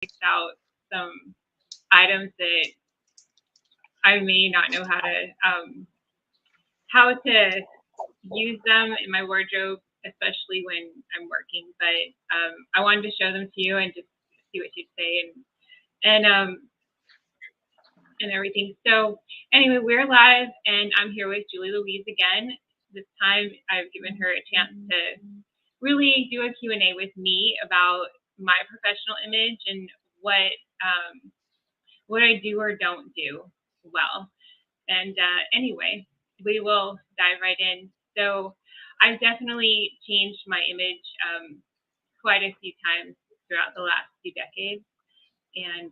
picked out some items that I may not know how to use them in my wardrobe, especially when I'm working. But I wanted to show them to you and just see what you'd say and everything. So anyway, we're live, and I'm here with Julie Louise again. This time, I've given her a chance to really do a Q&A with me about my professional image and what I do or don't do well. And anyway, we will dive right in. So I've definitely changed my image quite a few times throughout the last few decades. And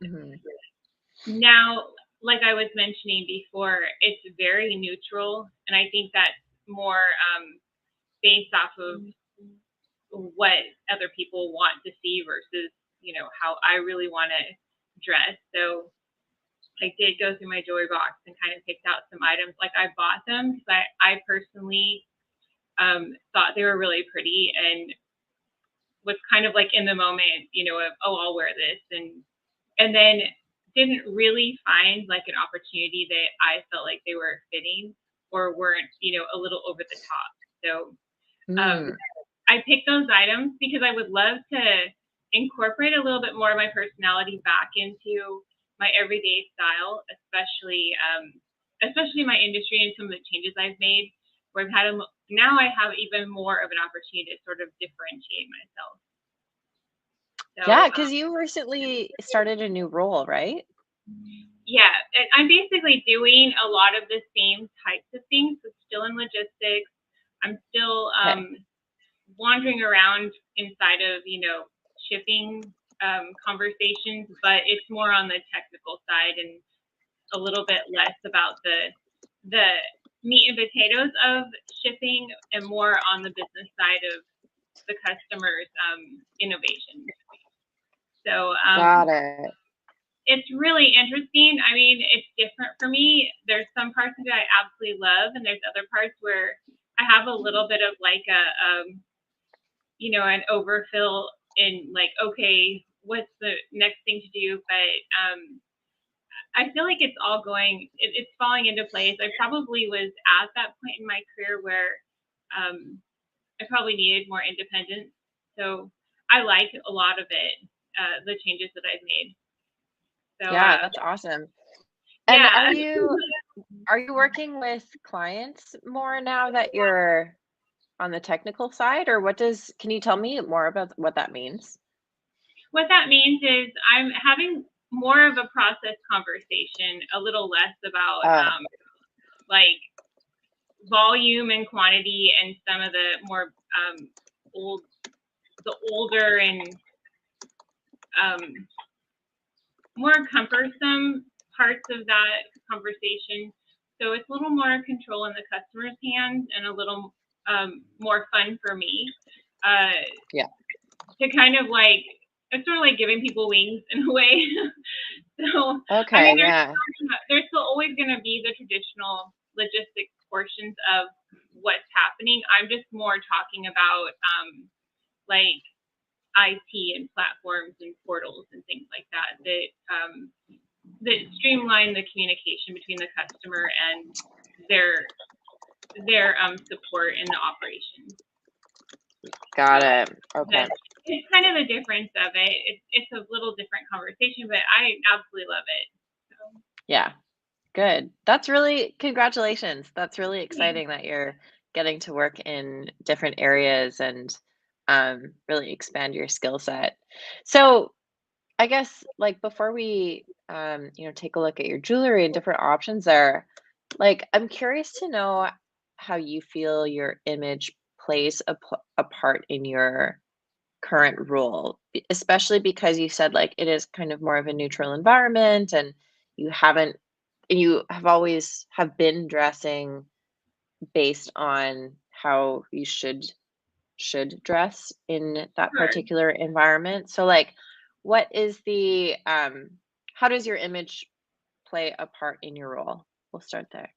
now, like I was mentioning before, it's very neutral. And I think that's more based off of what other people want to see versus, how I really want to dress. So I did go through my jewelry box and kind of picked out some items. Like I bought them because I personally thought they were really pretty and was kind of like in the moment, of, oh, I'll wear this. And then didn't really find like an opportunity that I felt like they were fitting or weren't, a little over the top. So I picked those items because I would love to incorporate a little bit more of my personality back into my everyday style, especially my industry and some of the changes I've made. Where now I have even more of an opportunity to sort of differentiate myself. So, yeah, because you recently started a new role, right? Yeah, I'm basically doing a lot of the same types of things. So still in logistics. I'm still wandering around inside of, shipping conversations, but it's more on the technical side and a little bit less about the meat and potatoes of shipping and more on the business side of the customer's innovation. So got it. It's really interesting. I mean, it's different for me. There's some parts of it I absolutely love, and there's other parts where I have a little bit of like an overfill in like, okay, what's the next thing to do? But I feel like it's all it's falling into place. I probably was at that point in my career where I probably needed more independence. So I like a lot of it, the changes that I've made. So, yeah, that's awesome. And are you working with clients more now that you're on the technical side, or can you tell me more about what that means? What that means is I'm having more of a process conversation, a little less about like volume and quantity and some of the more older and more cumbersome parts of that conversation. So it's a little more control in the customer's hands and a little more fun for me. To kind of like, it's sort of like giving people wings in a way. So okay, there's still always going to be the traditional logistics portions of what's happening. I'm just more talking about like IT and platforms and portals and things like that that streamline the communication between the customer and their support in the operations. Got it. Okay. It's kind of the difference of it. It's a little different conversation, but I absolutely love it. So. Yeah. Good. Congratulations. That's really exciting that you're getting to work in different areas and really expand your skill set. So I guess like before we take a look at your jewelry and different options there, like I'm curious to know how you feel your image plays a part in your current role, especially because you said like it is kind of more of a neutral environment and you have always have been dressing based on how you should dress in that particular environment. So like what is the how does your image play a part in your role? We'll start there.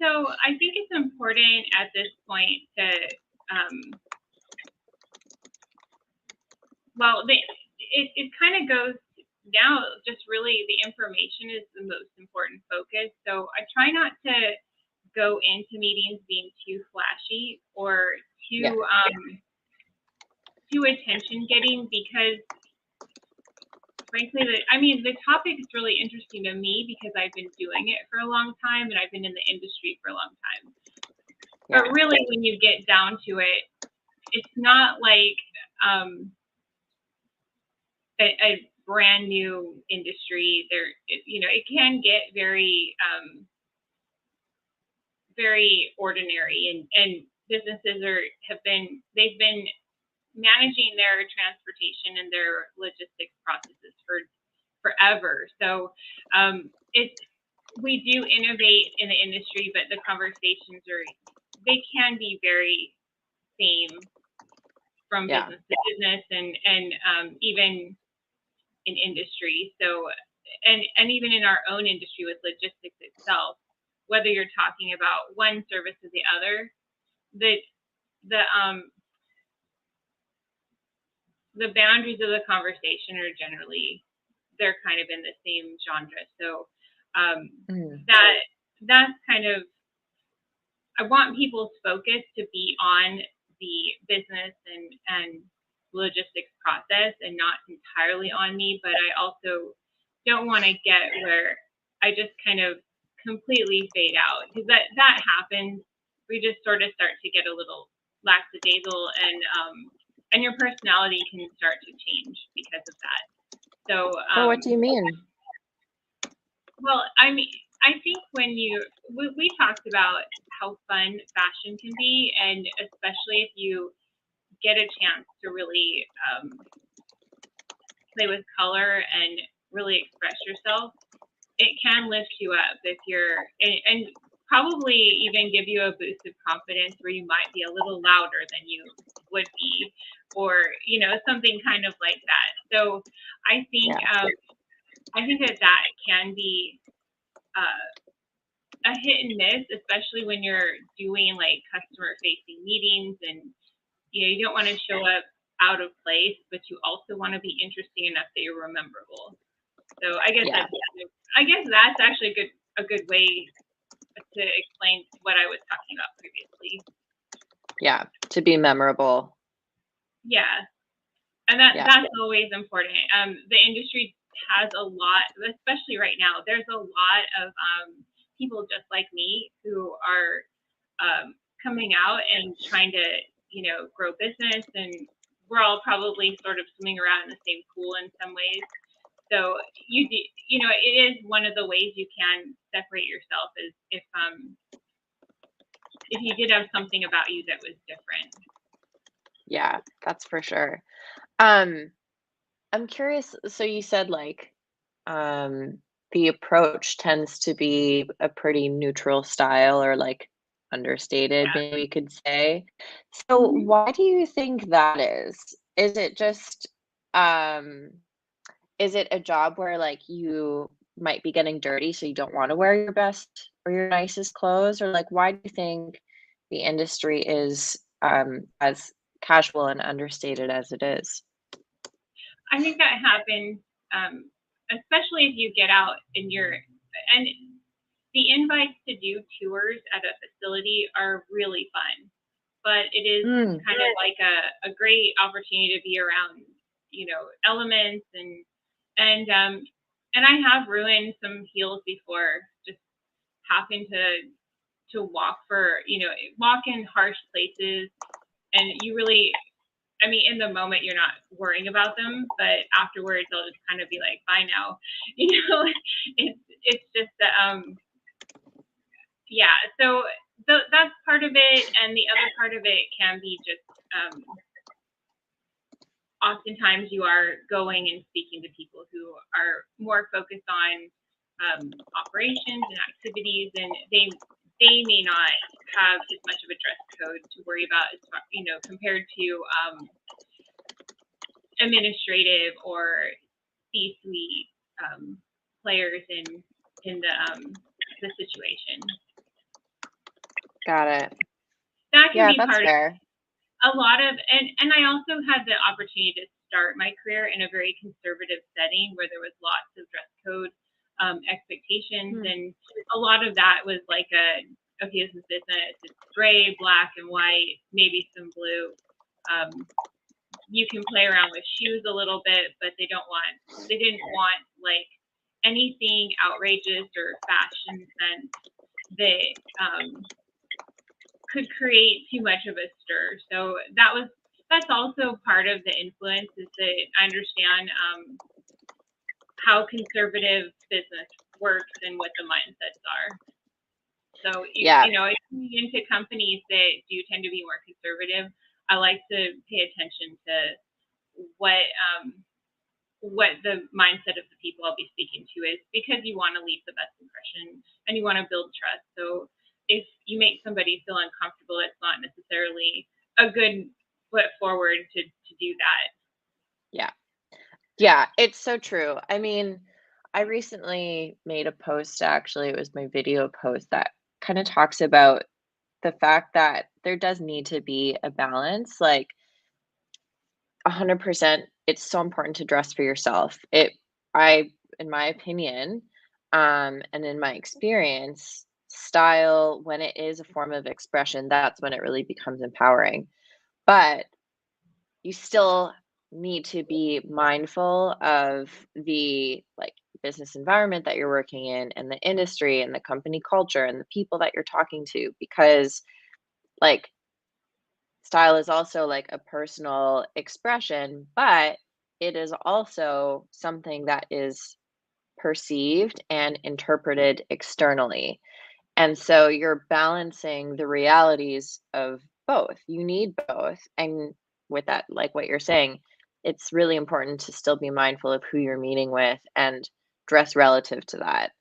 So I think it's important at this point to it kind of goes now just really the information is the most important focus. So I try not to go into meetings being too flashy or Yeah. too attention getting, because frankly, the topic is really interesting to me because I've been doing it for a long time and I've been in the industry for a long time. Yeah. But really, when you get down to it, it's not like a brand new industry. It can get very very ordinary, and businesses they've been managing their transportation and their logistics processes for forever. So we do innovate in the industry, but the conversations they can be very same from Yeah. business to business, and even in industry. So and even in our own industry with logistics itself, whether you're talking about one service or the other, the the the boundaries of the conversation are generally, they're kind of in the same genre. So Mm. that's kind of, I want people's focus to be on the business and logistics process and not entirely on me. But I also don't want to get where I just kind of completely fade out, because that happens. We just sort of start to get a little lackadaisical, and your personality can start to change because of that. So Well, what do you mean? well, I think we talked about how fun fashion can be, and especially if you get a chance to really play with color and really express yourself, it can lift you up if and probably even give you a boost of confidence where you might be a little louder than you would be, or something kind of like that. So I think Yeah. that can be a hit and miss, especially when you're doing like customer facing meetings, and you don't want to show up out of place, but you also want to be interesting enough that you're memorable. So Yeah. I guess that's actually a good way to explain what I was talking about previously. Yeah. To be memorable. Yeah, and Yeah. that's always important. The industry has a lot, especially right now. There's a lot of people just like me who are coming out and trying to grow business, and we're all probably sort of swimming around in the same pool in some ways. So it is one of the ways you can separate yourself, is if you did have something about you that was different. Yeah, that's for sure. Um, I'm curious, so you said like um the approach tends to be a pretty neutral style or like understated, Yeah. maybe you could say. So Hmm. why do you think that is? Is it just um is it a job where like you might be getting dirty so you don't want to wear your best or your nicest clothes, or like why do you think the industry is as casual and understated as it is? I think that happens, especially if you get out and the invites to do tours at a facility are really fun, but it is Mm, kind of like a great opportunity to be around, elements, and I have ruined some heels before, just happen to walk in harsh places, and you really, in the moment you're not worrying about them, but afterwards they'll just kind of be like, "Bye now," you know. It's just that, yeah. So that's part of it, and the other part of it can be just oftentimes you are going and speaking to people who are more focused on operations and activities, and they may not have as much of a dress code to worry about, as far, compared to administrative or C-suite players in the situation. got it. That can Yeah, be that's part of fair. a lot of, and I also had the opportunity to start my career in a very conservative setting where there was lots of dress code expectations, Mm. and a lot of that was like okay, this is business. It's gray, black, and white, maybe some blue. Um, you can play around with shoes a little bit, but they didn't want like anything outrageous or fashion sense that could create too much of a stir. So that's also part of the influence, is that I understand how conservative business works and what the mindsets are. So Yeah. into companies that do tend to be more conservative, I like to pay attention to what the mindset of the people I'll be speaking to is, because you want to leave the best impression and you want to build trust. So if you make somebody feel uncomfortable, it's not necessarily a good foot forward to do that. Yeah. Yeah, it's so true. I mean, I recently made a post, actually, it was my video post that kind of talks about the fact that there does need to be a balance. Like 100%, it's so important to dress for yourself. I, in my opinion, and in my experience, style, when it is a form of expression, that's when it really becomes empowering. But you still need to be mindful of the like business environment that you're working in and the industry and the company culture and the people that you're talking to, because like style is also like a personal expression, but it is also something that is perceived and interpreted externally. And so you're balancing the realities of both. You need both. And with that, like what you're saying, it's really important to still be mindful of who you're meeting with and dress relative to that.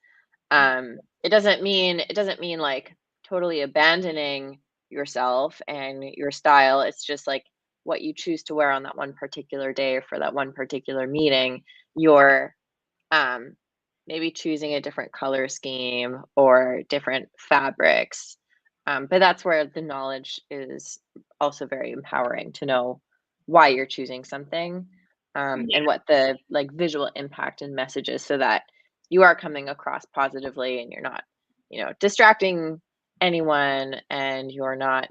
It doesn't mean like totally abandoning yourself and your style. It's just like what you choose to wear on that one particular day or for that one particular meeting. You're um, maybe choosing a different color scheme or different fabrics. But that's where the knowledge is also very empowering to know why you're choosing something, and Yeah. what the like visual impact and message is, so that you are coming across positively and you're not, distracting anyone, and you're not,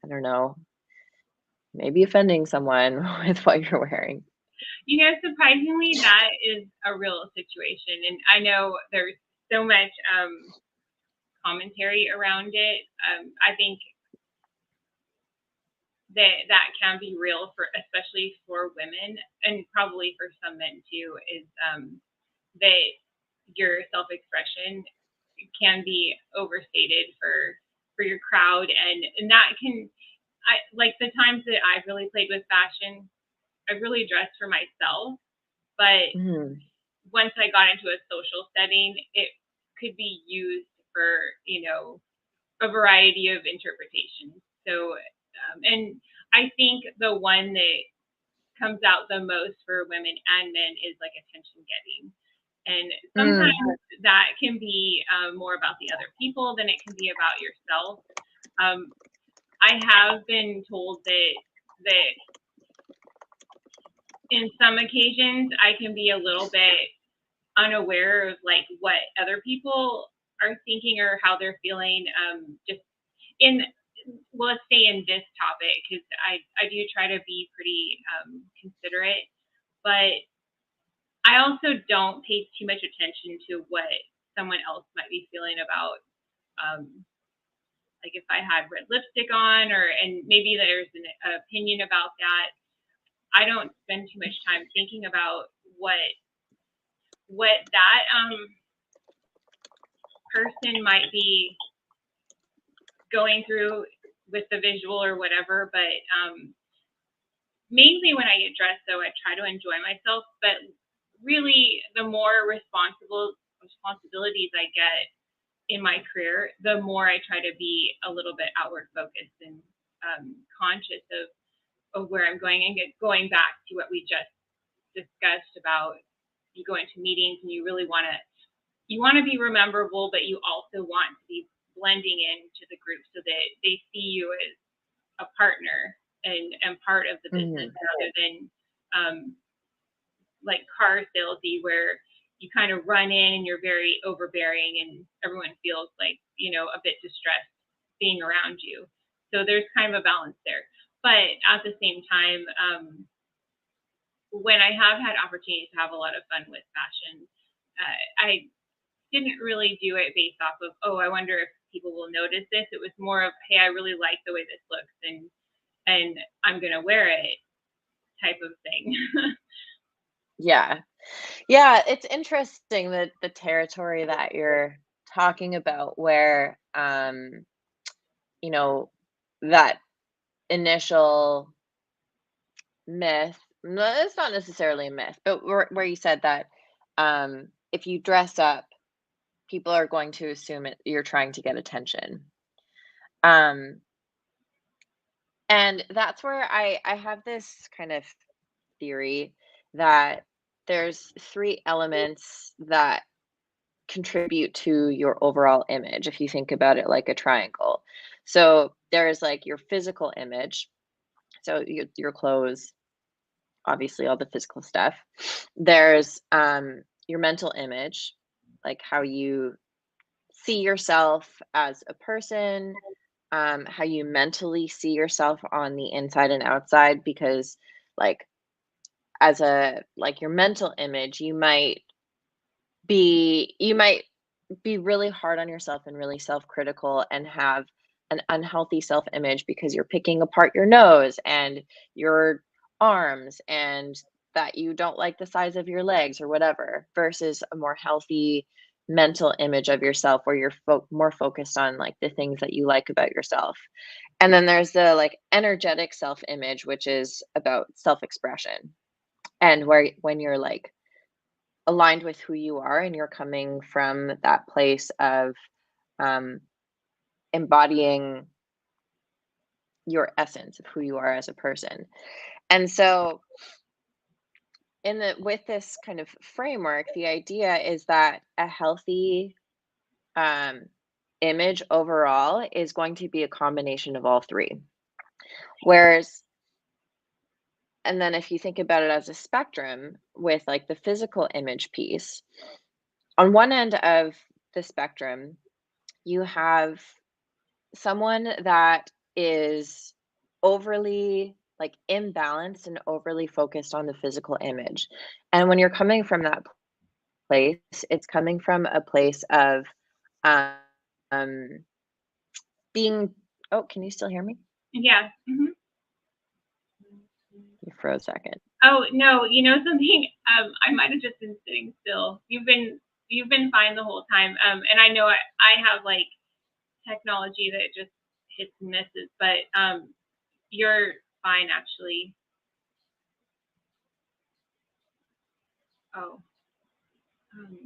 I don't know, maybe offending someone with what you're wearing. Surprisingly, that is a real situation, and I know there's so much commentary around it. I think that can be real, for especially for women, and probably for some men too, is that your self-expression can be overstated for your crowd, and that can, I like the times that I've really played with fashion, I really dressed for myself, but Mhm. once I got into a social setting, it could be used for, a variety of interpretations. So, and I think the one that comes out the most for women and men is like attention getting. And Mm, sometimes that can be more about the other people than it can be about yourself. Um, I have been told that in some occasions I can be a little bit unaware of like what other people are thinking or how they're feeling. Just in well, let's stay in this topic, because I do try to be pretty considerate, but I also don't pay too much attention to what someone else might be feeling about, um, like if I had red lipstick on, or and maybe there's an opinion about that. I don't spend too much time thinking about what that person might be going through with the visual or whatever. But mainly when I get dressed, though, I try to enjoy myself. But really, the more responsibilities I get in my career, the more I try to be a little bit outward focused and conscious of where I'm going, and going back to what we just discussed about you going to meetings and you want to be rememberable, but you also want to be blending into the group so that they see you as a partner and part of the business, mhm. rather than um, like car salesy where you kind of run in and you're very overbearing and everyone feels like, a bit distressed being around you. So there's kind of a balance there. But at the same time, when I have had opportunities to have a lot of fun with fashion, I didn't really do it based off of, oh, I wonder if people will notice this. It was more of, hey, I really like the way this looks and I'm gonna wear it type of thing. Yeah. Yeah, it's interesting that the territory that you're talking about where, you know, that initial myth, no, it's not necessarily a myth, but where you said that, if you dress up, people are going to assume you're trying to get attention. Um, and that's where I have this kind of theory that there's three elements that contribute to your overall image if you think about it like a triangle. So there's like your physical image, so your clothes, obviously all the physical stuff. There's your mental image, like how you see yourself as a person, how you mentally see yourself on the inside and outside, because like as a like your mental image, you might be really hard on yourself and really self-critical and have an unhealthy self-image because you're picking apart your nose and your arms and that you don't like the size of your legs or whatever, versus a more healthy mental image of yourself where you're more focused on like the things that you like about yourself. And then there's the like energetic self-image, which is about self-expression, and where when you're like aligned with who you are and you're coming from that place of um, embodying your essence of who you are as a person. And so in the with this kind of framework, the idea is that a healthy um, image overall is going to be a combination of all three. Whereas, and then if you think about it as a spectrum with like the physical image piece, on one end of the spectrum, you have someone that is overly like imbalanced and overly focused on the physical image. And when you're coming from that place, it's coming from a place of um being, oh, can you still hear me? Yeah. You froze a second. Oh no, you know something? I might have just been sitting still. You've been fine the whole time. And I know I have like technology that just hits and misses, but you're fine actually. Oh, um,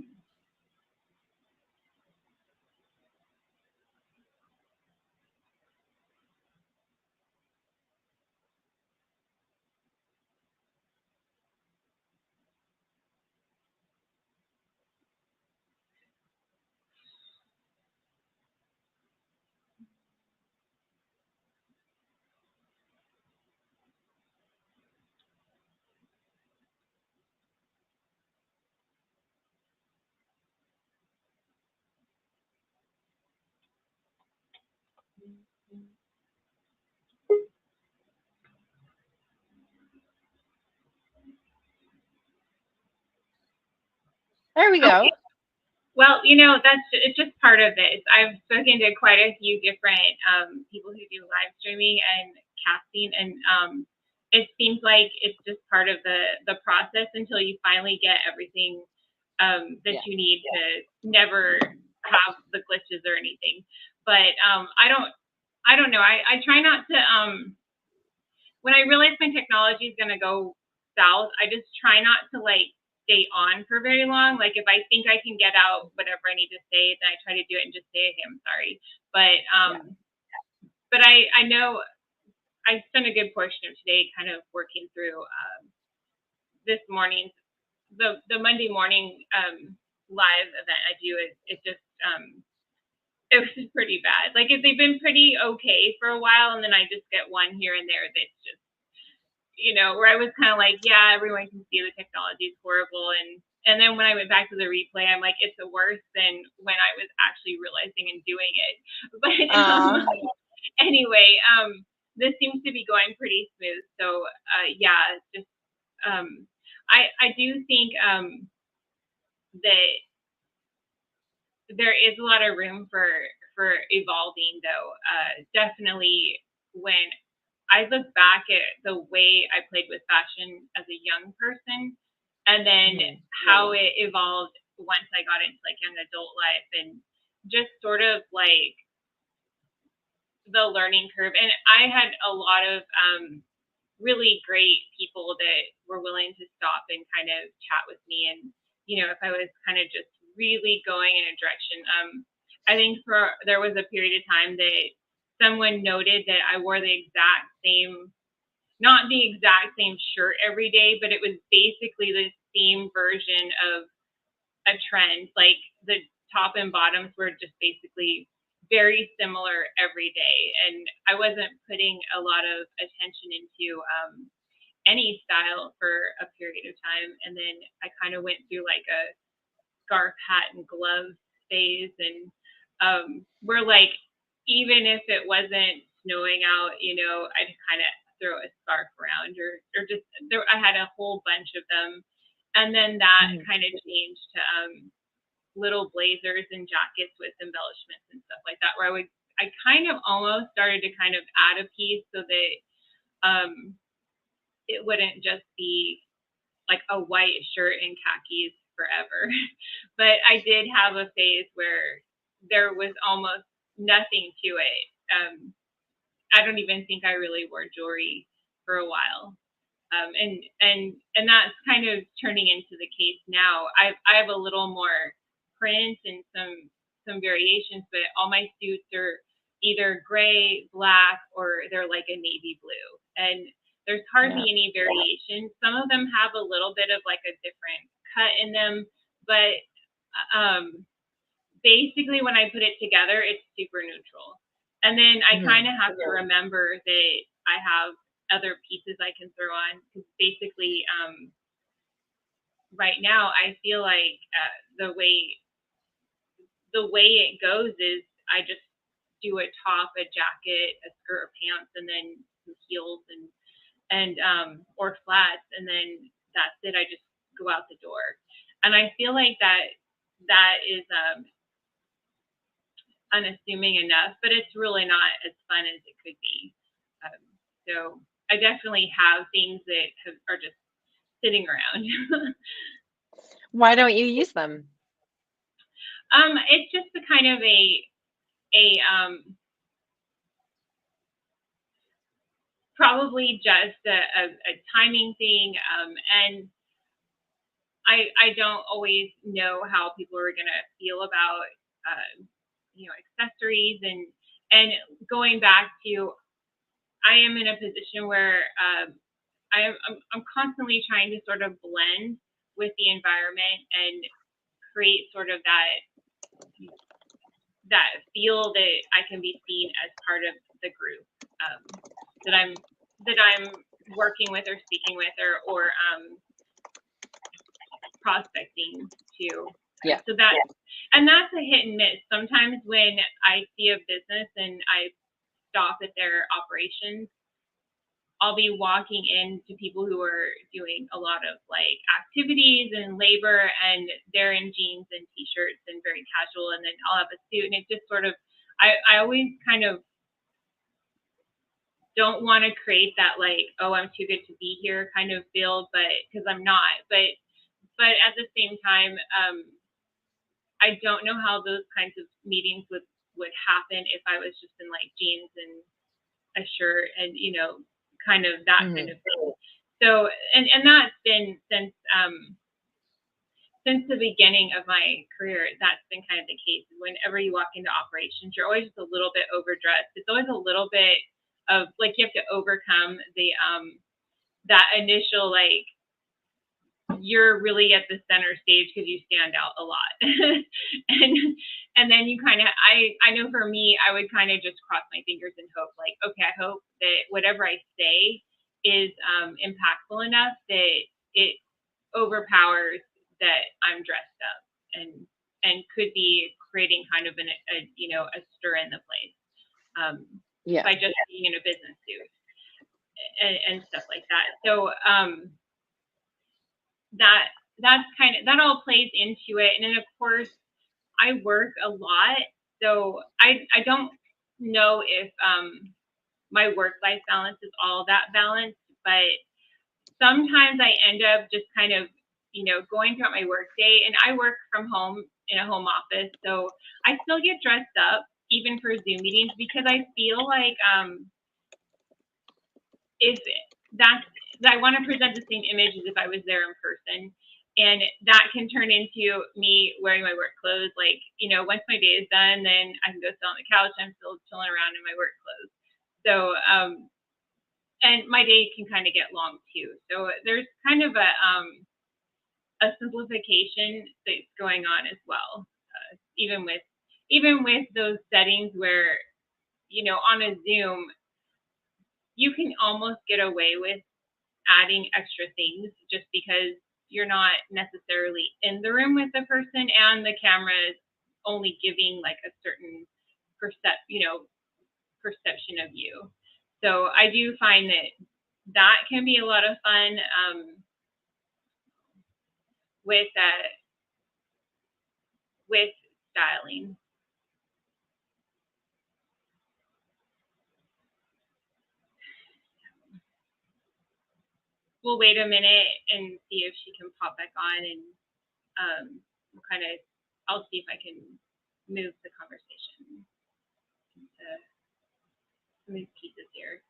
There we okay. go. Well, it's just part of it. I've spoken to quite a few different people who do live streaming and casting, and it seems like it's just part of the process until you finally get everything that Yeah. you need to never have the glitches or anything. But I don't know. I try not to when I realize my technology is gonna go south, I just try not to like stay on for very long. Like if I think I can get out whatever I need to say, then I try to do it and just say, "Hey, I'm sorry." But Yeah. I know I spent a good portion of today kind of working through this morning, the Monday morning live event I do. It just it was pretty bad. Like if they've been pretty okay for a while, and then I just get one here and there that's just where I was kind of like, yeah, everyone can see the technology is horrible, and then when I went back to the replay, I'm like, it's worse than when I was actually realizing and doing it. But Aw. anyway, this seems to be going pretty smooth. So yeah, just I do think that there is a lot of room for evolving, though. Definitely, when I look back at the way I played with fashion as a young person, and then Mhm. how it evolved once I got into like young adult life, and just sort of like the learning curve. And I had a lot of really great people that were willing to stop and kind of chat with me. And, if I was kind of just really going in a direction, I think there was a period of time that someone noted that I wore the exact same, not the exact same shirt every day, but it was basically the same version of a trend. Like the top and bottoms were just basically very similar every day. And I wasn't putting a lot of attention into any style for a period of time. And then I kind of went through like a scarf, hat, and glove phase. And we're like, even if it wasn't snowing out, I'd kind of throw a scarf around, or just there. I had a whole bunch of them, and then that Mhm. kind of changed to little blazers and jackets with embellishments and stuff like that. Where I kind of almost started to kind of add a piece so that um, it wouldn't just be like a white shirt and khakis forever. But I did have a phase where there was almost nothing to it. I don't even think I really wore jewelry for a while. And that's kind of turning into the case now. I have a little more print and some variations, but all my suits are either gray, black, or they're like a navy blue. And there's Yeah. hardly any variation. Some of them have a little bit of like a different cut in them, but um, basically when I put it together, it's super neutral. And then I kind Mhm. of have to remember that I have other pieces I can throw on, because basically right now I feel like the way it goes is I just do a top, a jacket, a skirt, or pants, and then some heels and or flats, and then that's it. I just go out the door, and I feel like that is unassuming enough, but it's really not as fun as it could be. Um, so I definitely have things that are just sitting around. Why don't you use them? It's just a kind of a probably just a timing thing, and I don't always know how people are gonna feel about accessories, and going back to, I am in a position where I'm constantly trying to sort of blend with the environment and create sort of that feel that I can be seen as part of the group that I'm working with or speaking with, or prospecting to. Yeah. So that's a hit and miss. Sometimes when I see a business and I stop at their operations, I'll be walking into people who are doing a lot of like activities and labor, and they're in jeans and t-shirts and very casual, and then I'll have a suit, and it just sort of, I always kind of don't want to create that like, oh, I'm too good to be here kind of feel, but because I'm not, but at the same time, I don't know how those kinds of meetings would happen if I was just in like jeans and a shirt and kind of that kind Mhm. of thing. So and that's been since the beginning of my career. That's been kind of the case. Whenever you walk into operations, you're always just a little bit overdressed. It's always a little bit of like you have to overcome the that initial like you're really at the center stage because you stand out a lot. and and then you kind of, I know for me, I would kind of just cross my fingers and hope like, okay, I hope that whatever I say is impactful enough that it overpowers that I'm dressed up and could be creating kind of a stir in the place Yeah. by just being in a business suit and stuff like that. So that's kind of that all plays into it, and then of course I work a lot, so I don't know if my work life balance is all that balanced, but sometimes I end up just kind of, going throughout my work day, and I work from home in a home office, so I still get dressed up even for Zoom meetings because I feel like if that's I want to present the same image as if I was there in person. And that can turn into me wearing my work clothes. Like, once my day is done, then I can go sit on the couch. I'm still chilling around in my work clothes. So, and my day can kind of get long too. So there's kind of a simplification that's going on as well. Even with those settings where, on a Zoom, you can almost get away with adding extra things just because you're not necessarily in the room with the person and the camera is only giving like a certain perception of you. So I do find that can be a lot of fun with styling. We'll wait a minute and see if she can pop back on, and we'll I'll see if I can move the conversation into smooth pieces here.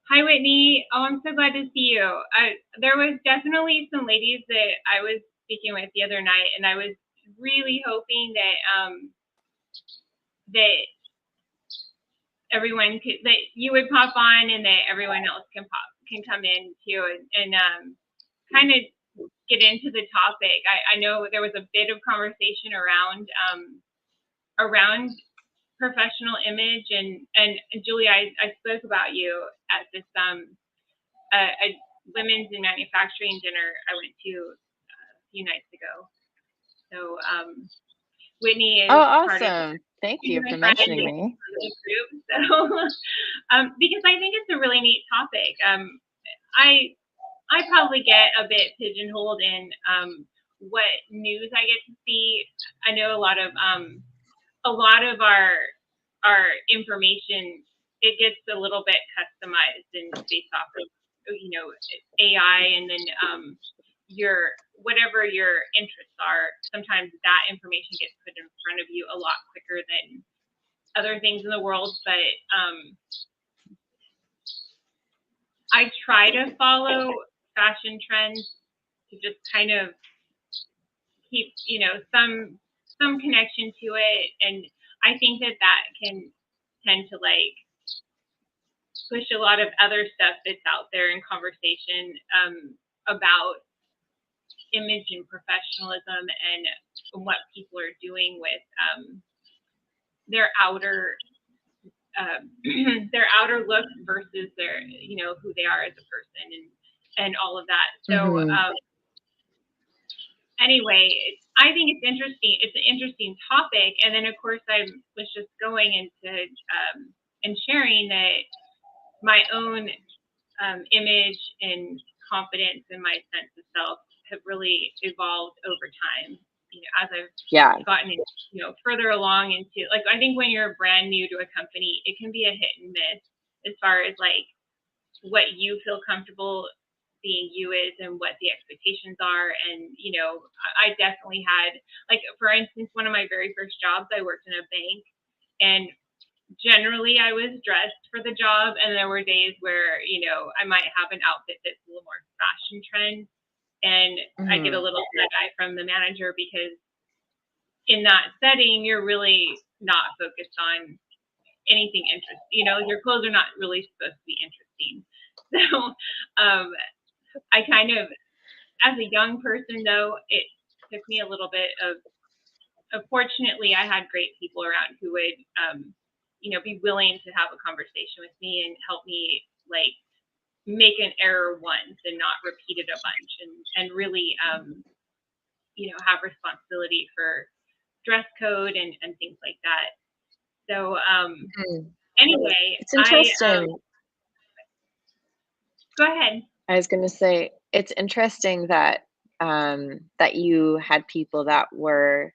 Hi, Whitney. Oh, I'm so glad to see you. There was definitely some ladies that I was speaking with the other night, and I was really hoping that everyone that you would pop on, and that everyone else can come in too, and kind of get into the topic. I know there was a bit of conversation around professional image, and Julie, I spoke about you at this a women's in manufacturing dinner I went to a few nights ago. So Whitney Oh, is part of awesome. Thank you my for friend mentioning and me. the group. So because I think it's a really neat topic. I probably get a bit pigeonholed in what news I get to see. I know a lot of our information, it gets a little bit customized and based off of AI, and then your whatever your interests are. Sometimes that information gets put in front of you a lot quicker than other things in the world. But I try to follow fashion trends to just kind of keep some connection to it, and I think that can tend to like push a lot of other stuff that's out there in conversation about image and professionalism and what people are doing with their outer their outer look versus their who they are as a person, and all of that. So Mm-hmm. Anyway, I think it's interesting. It's an interesting topic, and then of course I was just going into and sharing that my own image and confidence and my sense of self have really evolved over time. As I've Yeah. gotten further along into, like, I think when you're brand new to a company, it can be a hit and miss as far as like what you feel comfortable being you is and what the expectations are. And I definitely had, like, for instance, one of my very first jobs, I worked in a bank, and generally I was dressed for the job, and there were days where I might have an outfit that's a little more fashion trend, and I get a Mm-hmm. little side eye from the manager because in that setting you're really not focused on anything interesting. Your clothes are not really supposed to be interesting. So I kind of as a young person, though, it took me a little bit of fortunately, I had great people around who would, be willing to have a conversation with me and help me like make an error once and not repeat it a bunch, and really, have responsibility for dress code and things like that. So, Mm. anyway, It's I interesting. go ahead. I was gonna say, it's interesting that, that you had people that were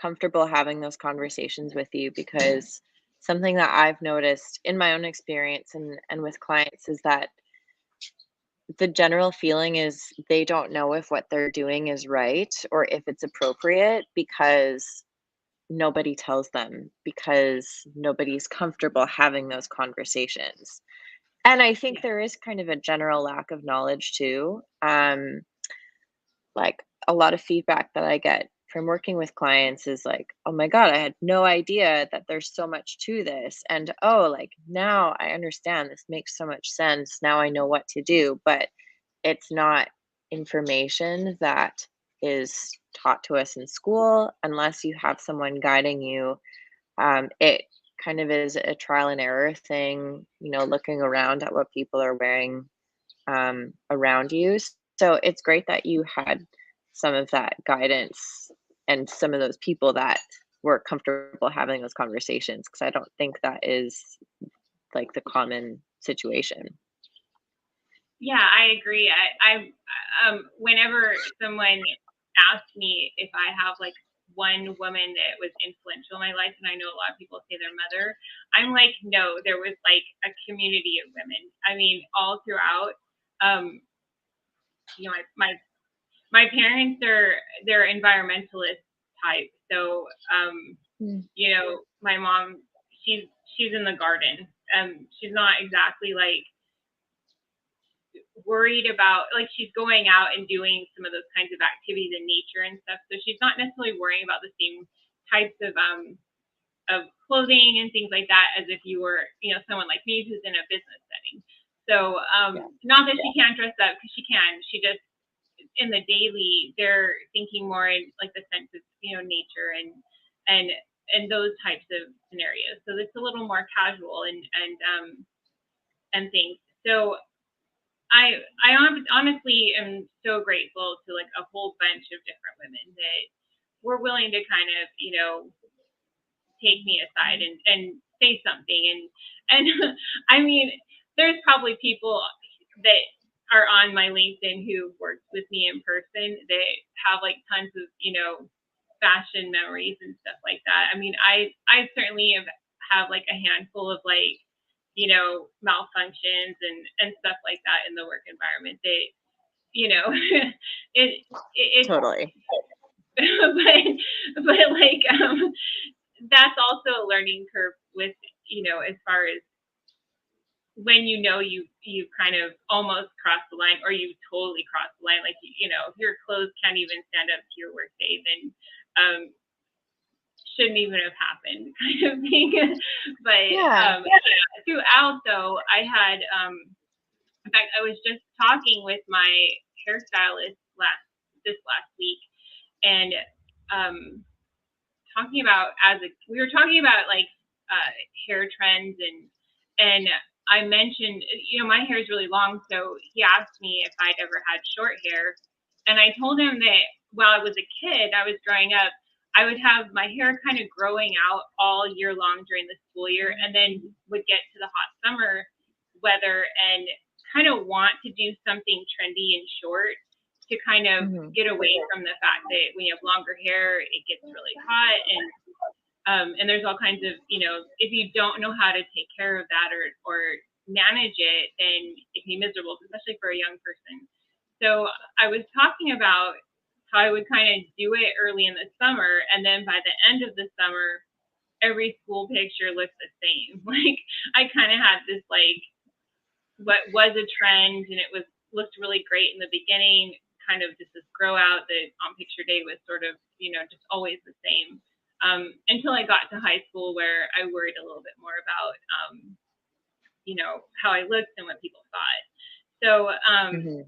comfortable having those conversations with you, because something that I've noticed in my own experience and with clients is that the general feeling is they don't know if what they're doing is right or if it's appropriate, because nobody tells them, because nobody's comfortable having those conversations. And I think Yeah, there is kind of a general lack of knowledge too. Like, a lot of feedback that I get from working with clients is like, "Oh my god, I had no idea that there's so much to this." And, "Oh, like, now I understand. This makes so much sense. Now I know what to do." But it's not information that is taught to us in school unless you have someone guiding you. It kind of is a trial and error thing, looking around at what people are wearing around you. So it's great that you had some of that guidance and some of those people that were comfortable having those conversations, because I don't think that is like the common situation. yeah, I agree. Whenever someone asks me if I have like one woman that was influential in my life, and I know a lot of people say their mother, I'm like, no, there was like a community of women. I mean, all throughout. Um, my my parents are they're environmentalist type, so Mm. my mom, she's she's in the garden. She's not exactly like worried about, like, she's going out and doing some of those kinds of activities in nature and stuff, so she's not necessarily worrying about the same types of clothing and things like that as if you were, someone like me who's in a business setting. So, Yeah. not that she can't dress up, because she can. She just, in the daily, they're thinking more in like the sense of, nature and and those types of scenarios. So it's a little more casual and things. So honestly am so grateful to like a whole bunch of different women that were willing to kind of, take me aside and say something. And I mean, there's probably people that are on my LinkedIn who worked with me in person that have like tons of, fashion memories and stuff like that. I mean, I certainly have like a handful of like, malfunctions and stuff like that in the work environment that, it's Totally. but like, that's also a learning curve with, as far as when you kind of almost cross the line, or you totally cross the line, like, if your clothes can't even stand up to your work day, then um shouldn't even have happened, kind of thing. But Yeah. throughout, though, I had, in fact, I was just talking with my hairstylist this last week, and um talking about, we were talking about like hair trends, and I mentioned, my hair is really long, so he asked me if I'd ever had short hair, and I told him that while I was a kid, I was growing up, I would have my hair kind of growing out all year long during the school year, and then would get to the hot summer weather and kind of want to do something trendy and short to kind of Hmm. get away from the fact that when you have longer hair, it gets really hot, and there's all kinds of, if you don't know how to take care of that, or manage it, then it can be miserable, especially for a young person. So I was talking about how I would kind of do it early in the summer, and then by the end of the summer, every school picture looks the same. Like, I kind of had this like what was a trend, and it was looked really great in the beginning, kind of just this grow out that on picture day was sort of, just always the same, until I got to high school, where I worried a little bit more about, how I looked and what people thought. So Hmm.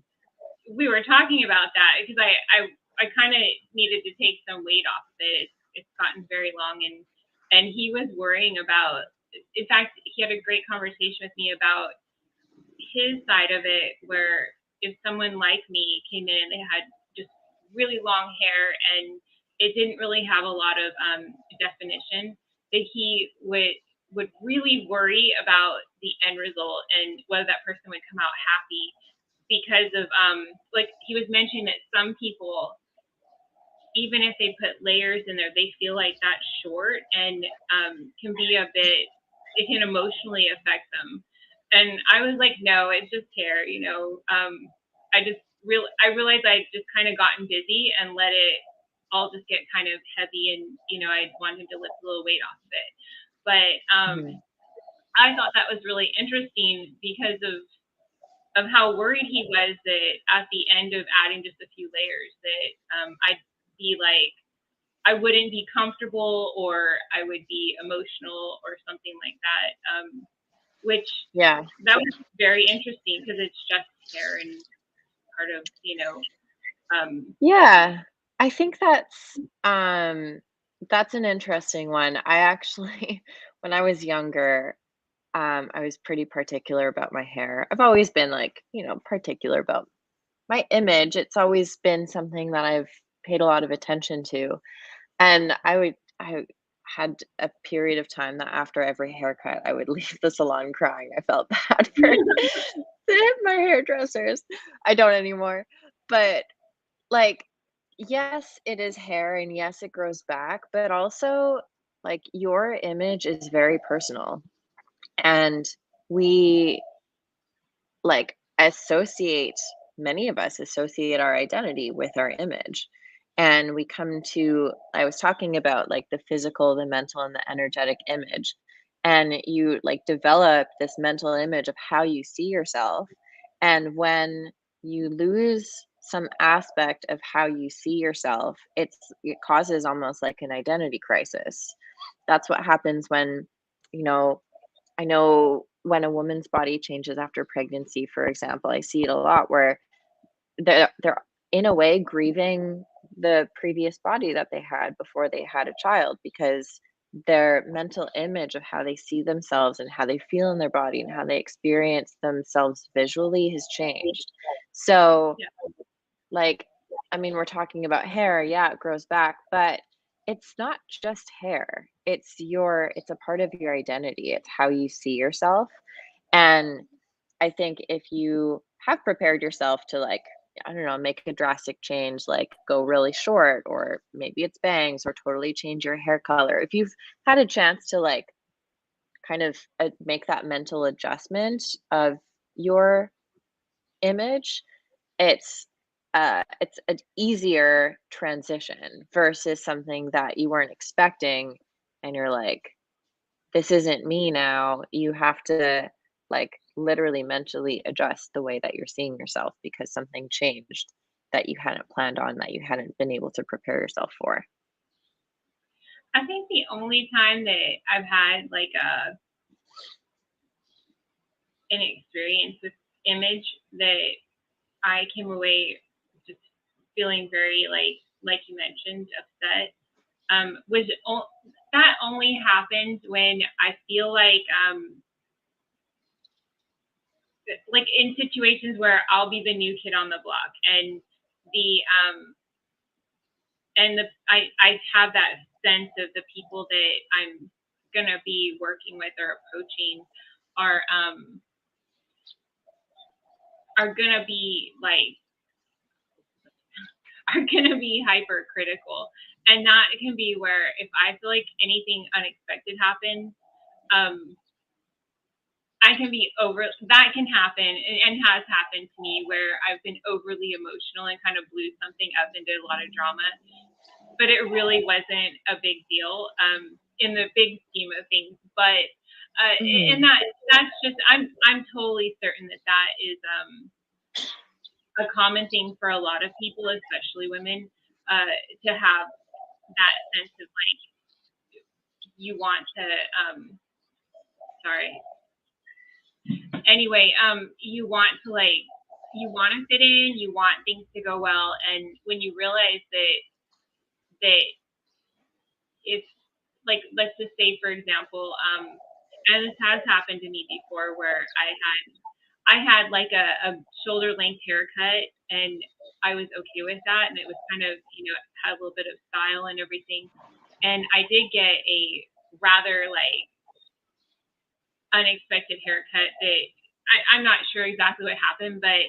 we were talking about that because I kind of needed to take some weight off of it. It's gotten very long, and he was worrying about. In fact, he had a great conversation with me about his side of it, where if someone like me came in and they had just really long hair and it didn't really have a lot of definition, that he would really worry about the end result and whether that person would come out happy because of like he was mentioning that some people, even if they put layers in there, they feel like that's short and can be a bit, it can emotionally affect them. And I was like, no, it's just hair, you know. I realized I just kind of gotten busy and let it all just get kind of heavy, and I wanted him to lift a little weight off of it. But Mhm. I thought that was really interesting because of how worried he was that at the end of adding just a few layers that I'd be like I wouldn't be comfortable or I would be emotional or something like that. Which Yeah. that was very interesting because it's just hair and part of Yeah. I think that's an interesting one. I actually when I was younger, I was pretty particular about my hair. I've always been like, particular about my image. It's always been something that I've paid a lot of attention to. And I had a period of time that after every haircut, I would leave the salon crying. I felt bad for my hairdressers. I don't anymore. But like, yes, it is hair and yes, it grows back, but also like your image is very personal. And we associate many of us associate our identity with our image. And we come to I was talking about like the physical, the mental, and the energetic image. And you like develop this mental image of how you see yourself. And when you lose some aspect of how you see yourself, it causes almost like an identity crisis. That's what happens when, you know, I know when a woman's body changes after pregnancy, for example, I see it a lot where they're in a way grieving the previous body that they had before they had a child because their mental image of how they see themselves and how they feel in their body and how they experience themselves visually has changed. So, yeah. like, I mean, we're talking about hair, yeah, it grows back, but it's not just hair. It's a part of your identity. It's how you see yourself. And I think if you have prepared yourself to like, I don't know, make a drastic change, like go really short, or maybe it's bangs, or totally change your hair color. If you've had a chance to like kind of make that mental adjustment of your image, it's an easier transition versus something that you weren't expecting and you're like, this isn't me now. You have to like literally mentally adjust the way that you're seeing yourself because something changed that you hadn't planned on, that you hadn't been able to prepare yourself for. I think the only time that I've had like an experience with image that I came away just feeling very like you mentioned upset that only happens when I feel like in situations where I'll be the new kid on the block and the I have that sense of the people that I'm gonna be working with or approaching are um are gonna be like are gonna be hypercritical. And that can be where if I feel like anything unexpected happens, um I can be over that can happen and has happened to me where I've been overly emotional and kind of blew something up and did a lot of drama. But it really wasn't a big deal in the big scheme of things. But and Mhm. that's just I'm totally certain that that is a common thing for a lot of people, especially women, to have that sense of like you want to sorry. Anyway, you want to like you want to fit in, you want things to go well, and when you realize that if, like, let's just say for example, and this has happened to me before, where I had like a shoulder length haircut, and I was okay with that, and it was kind of, had a little bit of style and everything, and I did get a rather like unexpected haircut that I'm not sure exactly what happened, but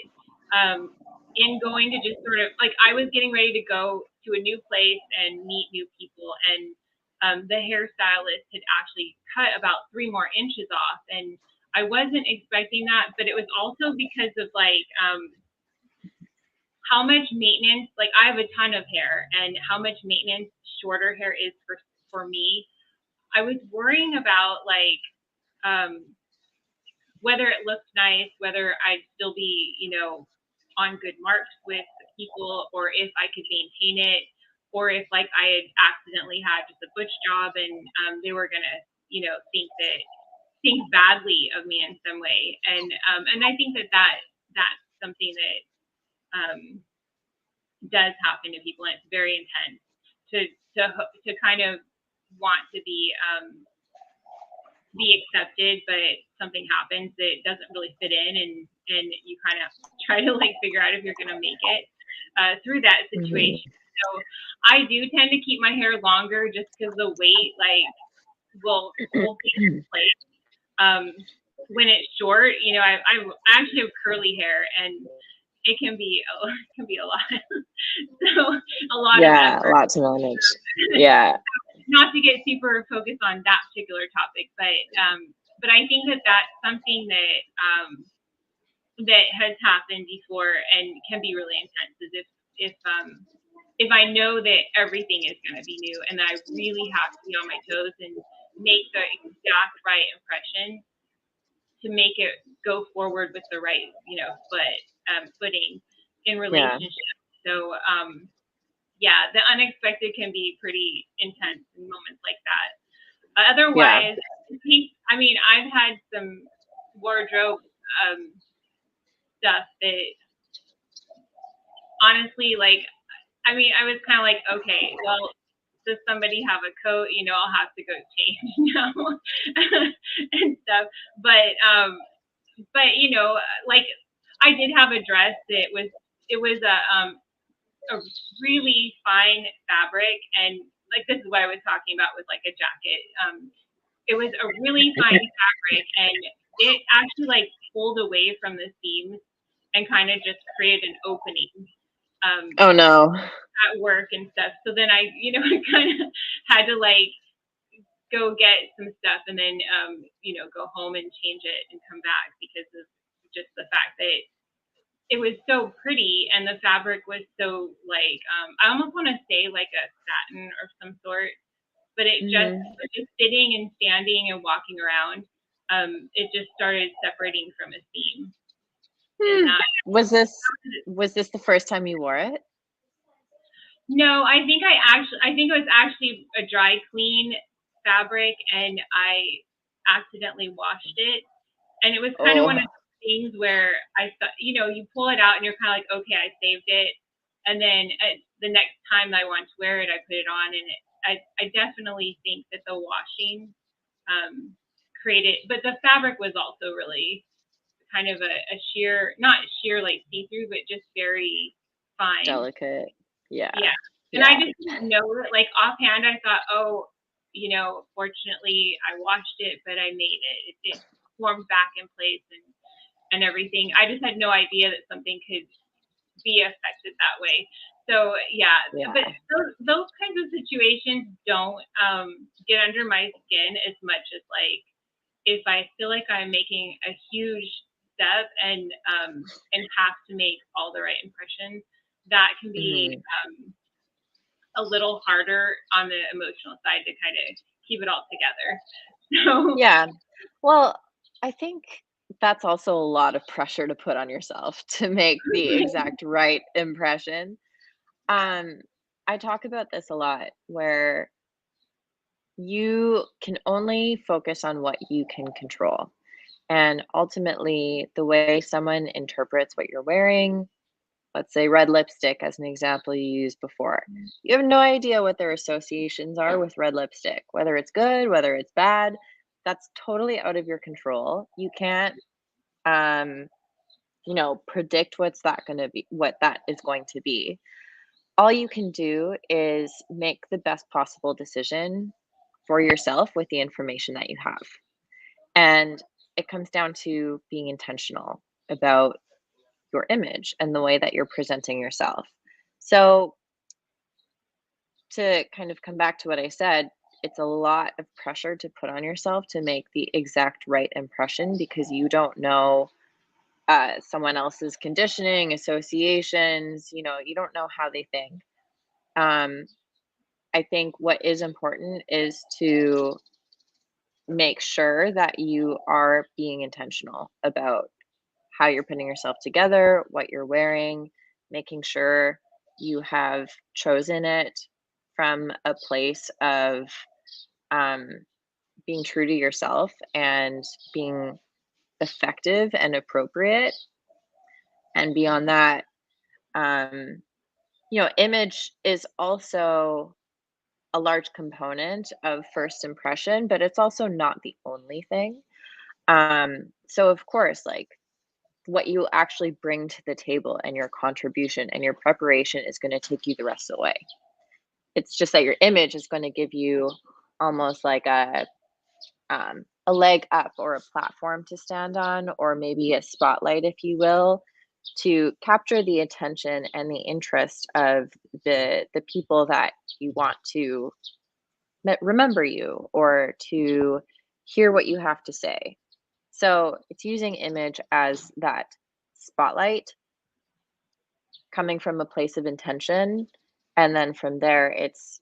in going to just sort of like, I was getting ready to go to a new place and meet new people, and the hairstylist had actually cut about 3 more inches off, and I wasn't expecting that, but it was also because of like how much maintenance. Like, I have a ton of hair, and how much maintenance shorter hair is for me. I was worrying about like um, whether it looked nice, whether I'd still be, on good marks with people, or if I could maintain it, or if like I had accidentally had just a butch job, and they were gonna, think badly of me in some way. And I think that's something that um, does happen to people, and it's very intense to to kind of want to be accepted, but something happens that doesn't really fit in, and you kind of try to like figure out if you're going to make it through that Hmm. situation. So I do tend to keep my hair longer, just because the weight like will hold things in place. When it's short, I actually have curly hair, and it can be it can be a lot. So a lot of Yeah, a effort. lot to manage. Yeah, Not to get super focused on that particular topic, but I think that that's something that has happened before and can be really intense. Is if I know that everything is going to be new, and that I really have to be on my toes and make the exact right impression to make it go forward with the right, footing in yeah, relationships. So yeah, the unexpected can be pretty intense in moments like that. yeah. Otherwise, I mean, I've had some wardrobe um, stuff that honestly, like, I mean, I was kind of like, okay, well, does somebody have a coat? I'll have to go change, and stuff. But like, I did have a dress that it was a really fine fabric, and like, this is what I was talking about with like a jacket. It was a really fine fabric, and it actually like pulled away from the seams and kind of just created an opening Oh no. at work and stuff. So then I, kind of had to like go get some stuff, and then go home and change it and come back, because of just the fact that it was so pretty, and the fabric was so like, I almost want to say like a satin or some sort, but it Hmm. just sitting and standing and walking around, it just started separating from a seam, and Hmm. that. Was this the first time you wore it? No, I think it was actually a dry clean fabric, and I accidentally washed it, and it was kind of one of Oh, those things where I thought, you pull it out and you're kind of like, okay, I saved it, and then the next time I want to wear it, I put it on, and I definitely think that the washing um, created, but the fabric was also really kind of a sheer, not sheer like see through, but just very fine. delicate. Yeah, Yeah. And I yeah. just didn't know it. Like, offhand, I thought, oh, fortunately I watched it, but I made it. It formed back in place, and everything. I just had no idea that something could be affected that way. So yeah, but Yeah. those kinds of situations don't get under my skin as much as like, if I feel like I'm making a huge step, and have to make all the right impressions, that can be Hmm. a little harder on the emotional side to kind of keep it all together. So Yeah. Well, I think that's also a lot of pressure to put on yourself to make the exact right impression. Um, I talk about this a lot where you can only focus on what you can control. And ultimately, the way someone interprets what you're wearing, let's say red lipstick as an example you used before, you have no idea what their associations are with red lipstick, whether it's good, whether it's bad. That's totally out of your control. You can't, um, predict what that is going to be. All you can do is make the best possible decision for yourself with the information that you have. And it comes down to being intentional about your image and the way that you're presenting yourself. So, to kind of come back to what I said, it's a lot of pressure to put on yourself to make the exact right impression because you don't know someone else's conditioning, associations, you don't know how they think. Um, I think what is important is to make sure that you are being intentional about how you're putting yourself together, what you're wearing, making sure you have chosen it from a place of um, being true to yourself and being effective and appropriate. And beyond that, um, image is also a large component of first impression, but it's also not the only thing. So of course, like what you actually bring to the table and your contribution and your preparation is going to take you the rest of the way. It's just that your image is going to give you almost like a leg up or a platform to stand on, or maybe a spotlight, if you will, to capture the attention and the interest of the people that you want to remember you or to hear what you have to say. So it's using image as that spotlight coming from a place of intention. And then from there, it's,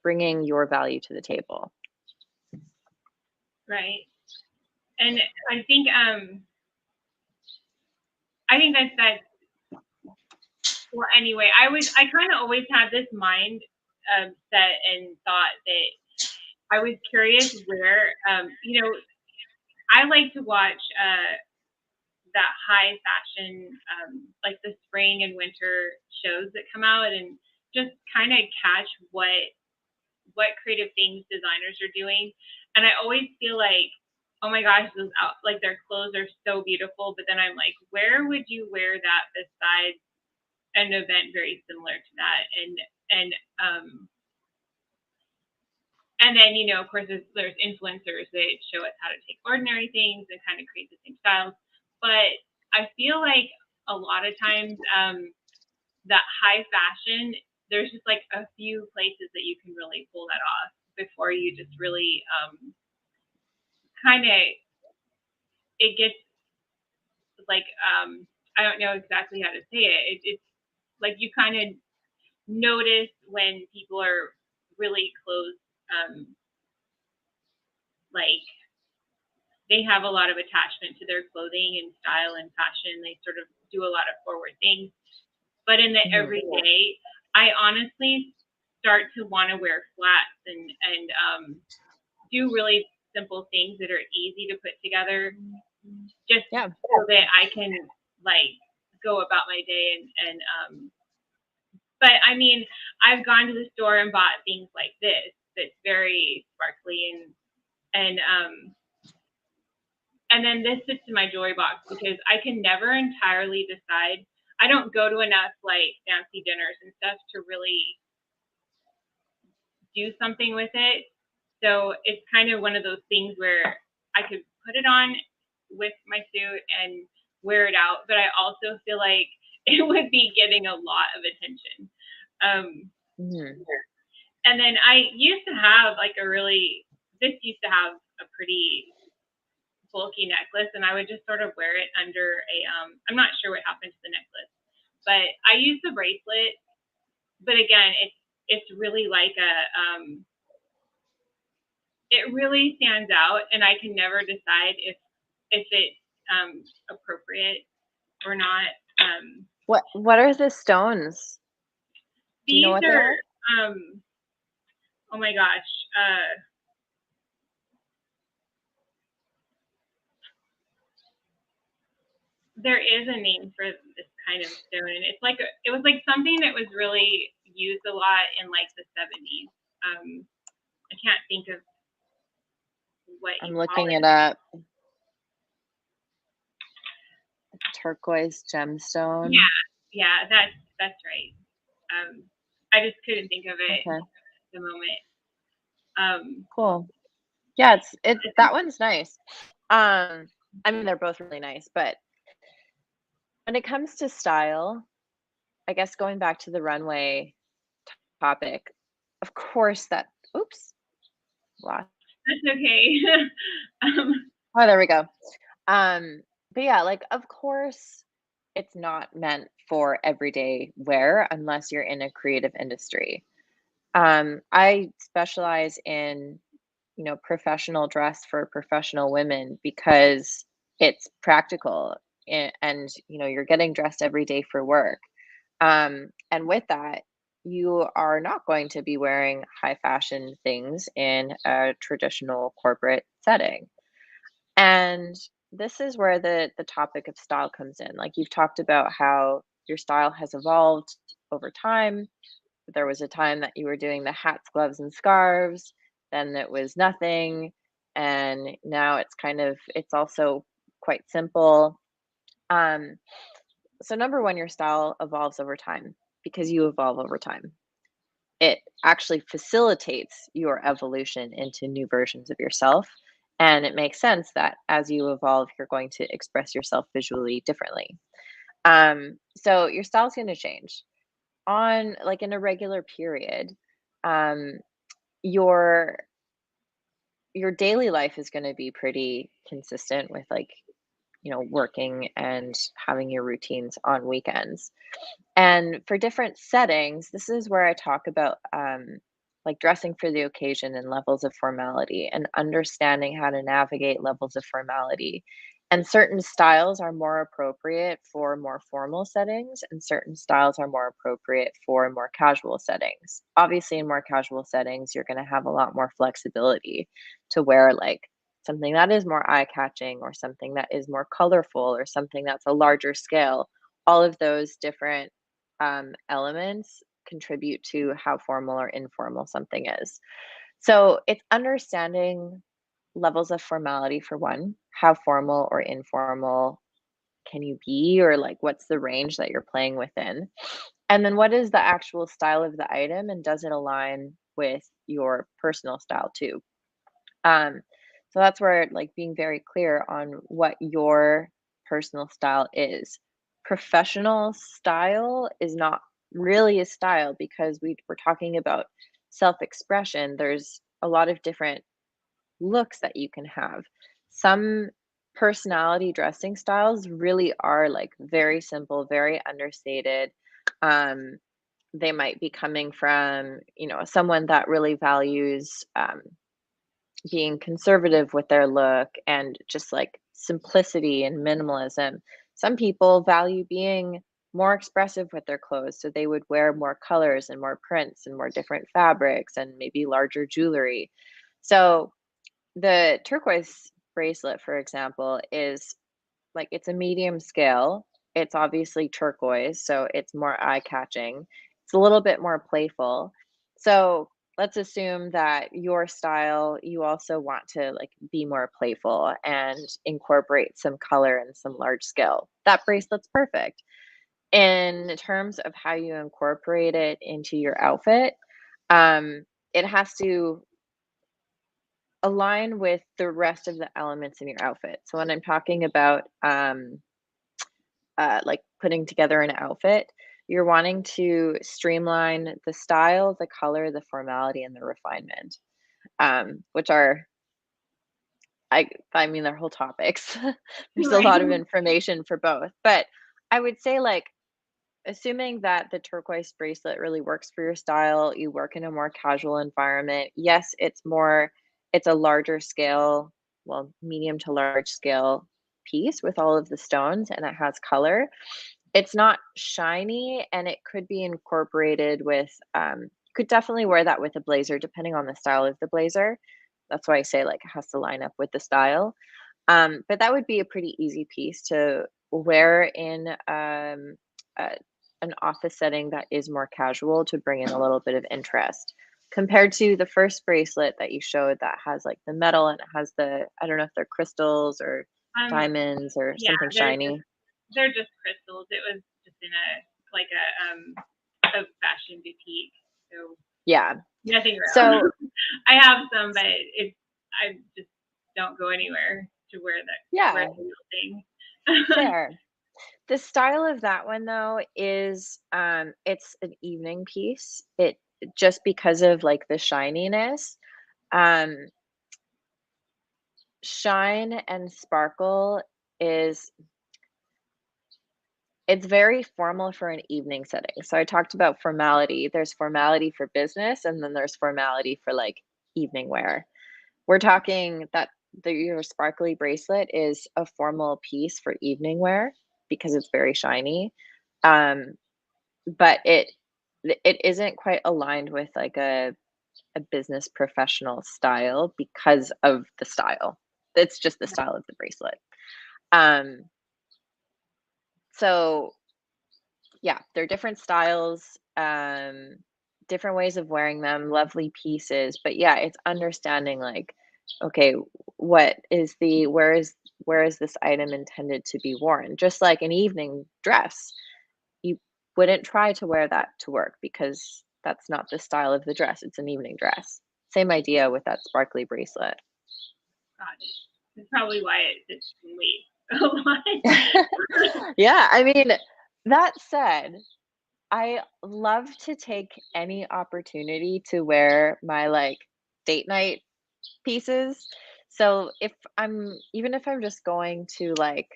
bringing your value to the table. Right. And I think I think that well anyway, I kind of always had this mind set and thought that I was curious where I like to watch that high fashion like the spring and winter shows that come out and just kind of catch what creative things designers are doing. And I always feel like, oh my gosh, those out like their clothes are so beautiful. But then I'm like, where would you wear that besides an event very similar to that? And um and then of course there's influencers that show us how to take ordinary things and kind of create the same styles. But I feel like a lot of times that high fashion, there's just like a few places that you can really pull that off before you just really kind of it gets like I don't know exactly how to say it's like you kind of notice when people are really close, like they have a lot of attachment to their clothing and style and fashion. They sort of do a lot of forward things, but in the Mhm. everyday, I honestly start to want to wear flats and do really simple things that are easy to put together, just Yeah. so that I can like go about my day and. But I mean, I've gone to the store and bought things like this that's very sparkly and then this sits in my jewelry box because I can never entirely decide. I don't go to enough like fancy dinners and stuff to really do something with it. So it's kind of one of those things where I could put it on with my suit and wear it out, but I also feel like it would be getting a lot of attention. Um, Mhm. and then I used to have like this used to have a pretty bulky necklace, and I would just sort of wear it under I'm not sure what happened to the necklace, but I use the bracelet. But again, it's really like it really stands out, and I can never decide if it's appropriate or not. Um, What are the stones? Do you know these what they are are? oh my gosh, there is a name for this kind of stone, and it's like it was like something that was really used a lot in like the 70s. I can't think of what you I'm call looking it. it up. Turquoise gemstone. Yeah, yeah, that's right. I just couldn't think of it Okay, at the moment. Um, cool. Yeah, it I that think, one's nice. Um, I mean, they're both really nice, but when it comes to style, I guess going back to the runway topic, of course that oops, lost. that's okay. um, Oh, there we go. Um, but yeah, like of course it's not meant for everyday wear unless you're in a creative industry. I specialize in, professional dress for professional women because it's practical and you're getting dressed every day for work. And with that, you are not going to be wearing high fashion things in a traditional corporate setting. And this is where the topic of style comes in. Like you've talked about how your style has evolved over time. There was a time that you were doing the hats, gloves, and scarves, then it was nothing, and now it's also quite simple. Um, so number one, your style evolves over time because you evolve over time. It actually facilitates your evolution into new versions of yourself. And it makes sense that as you evolve, you're going to express yourself visually differently. So your style's going to change on like in a regular period. Um, your your daily life is going to be pretty consistent with like working and having your routines on weekends. And for different settings, this is where I talk about like dressing for the occasion and levels of formality and understanding how to navigate levels of formality. And certain styles are more appropriate for more formal settings, and certain styles are more appropriate for more casual settings. Obviously, in more casual settings, you're going to have a lot more flexibility to wear like something that is more eye catching or something that is more colorful or something that's a larger scale. All of those different elements contribute to how formal or informal something is. So it's understanding levels of formality for one, how formal or informal can you be, or like what's the range that you're playing within? And then what is the actual style of the item and does it align with your personal style too? Um, so that's where like being very clear on what your personal style is. Professional style is not really a style because we're talking about self-expression. There's a lot of different looks that you can have. Some personality dressing styles really are like very simple, very understated. Um, they might be coming from, someone that really values being conservative with their look and just like simplicity and minimalism. Some people value being more expressive with their clothes, so they would wear more colors and more prints and more different fabrics and maybe larger jewelry. So the turquoise bracelet, for example, is like it's a medium scale. It's obviously turquoise, so it's more eye-catching. It's a little bit more playful. So let's assume that your style, you also want to like be more playful and incorporate some color and some large scale. That bracelet's perfect. In terms of how you incorporate it into your outfit, um, it has to align with the rest of the elements in your outfit. So when I'm talking about like putting together an outfit, you're wanting to streamline the style, the color, the formality, and the refinement, which are I mean they're whole topics. There's a right. lot of information for both, but I would say like assuming that the turquoise bracelet really works for your style, you work in a more casual environment. Yes, it's a larger scale, well, medium to large scale piece with all of the stones and it has color. It's not shiny and it could be incorporated with you could definitely wear that with a blazer depending on the style of the blazer. That's why I say like it has to line up with the style. But that would be a pretty easy piece to wear in a, an office setting that is more casual to bring in a little bit of interest compared to the first bracelet that you showed that has like the metal and it has the, I don't know if they're crystals or Um, diamonds or yeah, something shiny. they're just crystals. It was just in a fashion boutique, so Yeah. nothing real. So, I have some, but I just don't go anywhere to wear yeah, the real thing. fair. The style of that one though is it's an evening piece. It just because of like the shininess. Um Shine and sparkle is it's very formal for an evening setting. So I talked about formality. There's formality for business and then there's formality for like evening wear. We're talking that your sparkly bracelet is a formal piece for evening wear because it's very shiny. Um, but it isn't quite aligned with like a business professional style because of the style. It's just the style of the bracelet. Um, so yeah, they're different styles, different ways of wearing them, lovely pieces. But yeah, it's understanding like, okay, what is the where is this item intended to be worn? Just like an evening dress, you wouldn't try to wear that to work because that's not the style of the dress. It's an evening dress. Same idea with that sparkly bracelet. Got it. That's probably why it just weighs a lot. Yeah, I mean, that said, I love to take any opportunity to wear my, like, date night pieces. So if I'm even if I'm just going to, like,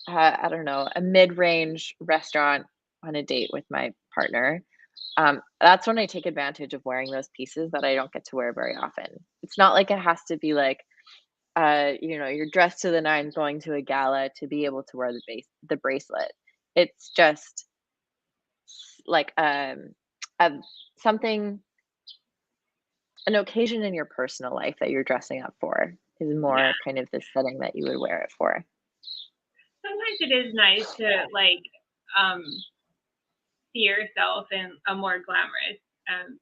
I don't know, a mid-range restaurant on a date with my partner, that's when I take advantage of wearing those pieces that I don't get to wear very often. It's not like it has to be like, you're dressed to the nines going to a gala to be able to wear the bracelet. It's just like, a something an occasion in your personal life that you're dressing up for is Yeah. more kind of the setting that you would wear it for. Sometimes it is nice to um see yourself in a more glamorous um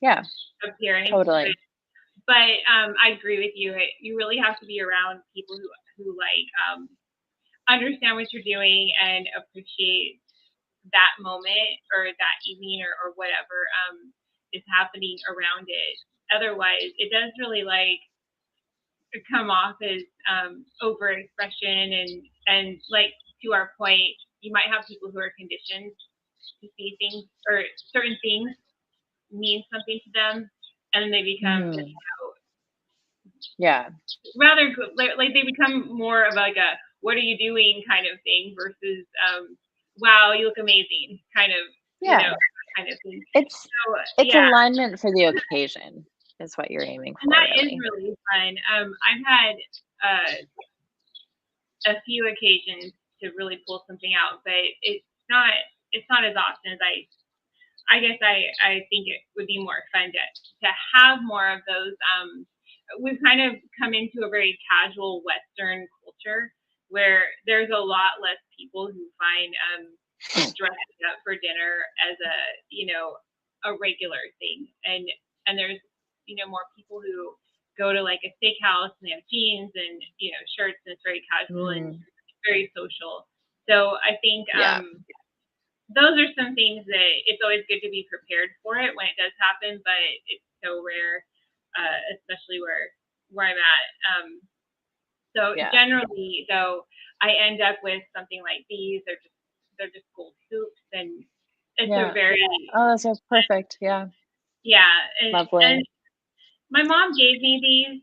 Yeah, appearance. totally. But I agree with you. You really have to be around people who understand what you're doing and appreciate that moment or that evening or whatever is happening around it. Otherwise, it does really come off as over expression and like to our point, you might have people who are conditioned to see things or certain things mean something to them, and then they become Mhm. Yeah. rather like they become more of like a "what are you doing" kind of thing versus "wow, you look amazing" kind of Yeah. kind of thing. It's So it's yeah, alignment for the occasion is what you're aiming and for, that is really. really fun. I've had a few occasions to really pull something out, but not it's not as often as I guess I think it would be more fun to have more of those. We've kind of come into a very casual Western culture where there's a lot less people who find dressing up for dinner as a regular thing, and there's more people who go to like a steakhouse and they have jeans and shirts and it's very casual and Mm, very social. So I think yeah. those are some things that it's always good to be prepared for it when it does happen, but it's so rare, especially where I'm at. So Yeah. generally, though, I end up with something like these. They're just gold hoops, and it's a Yeah. very Oh, that sounds perfect. Yeah. yeah. And Lovely. my mom gave me these,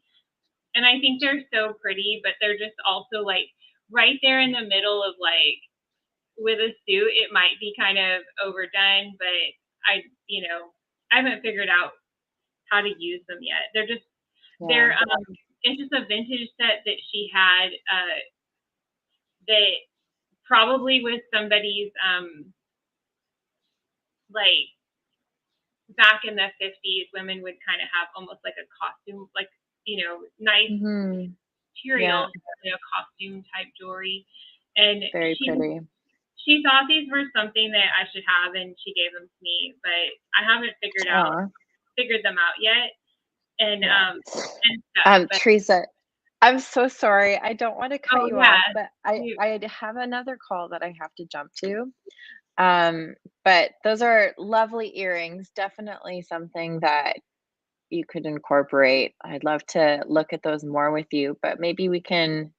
and I think they're so pretty, but they're just also like right there in the middle of like with a suit, it might be kind of overdone, but I, you know, I haven't figured out how to use them yet. Yeah. They're, it's just a vintage set that she had, that probably was somebody's, like back in the 50s, women would kind of have almost like a costume, like, nice Mhm. Yeah. material, costume type jewelry. And Very she pretty. she thought these were something that I should have, and she gave them to me, but I haven't Aw, figured them out yet, yeah. and stuff. But Teresa, I'm so sorry. I don't want to cut oh you yeah, off, but I you I have another call that I have to jump to. But those are lovely earrings. Definitely something that you could incorporate. I'd love to look at those more with you, but maybe we can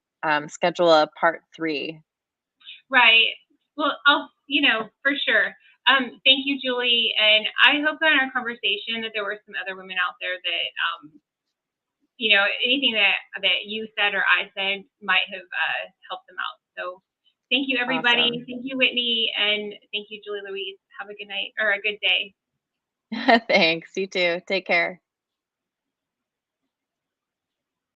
schedule a part three. right. Well, I'll for sure. Thank you, Julie, and I hope that in our conversation that there were some other women out there that anything that you said or I said might have helped them out. So thank you, everybody. Awesome. Thank you, Whitney, and thank you, Julie Louise. Have a good night or a good day. Thanks. You too. Take care.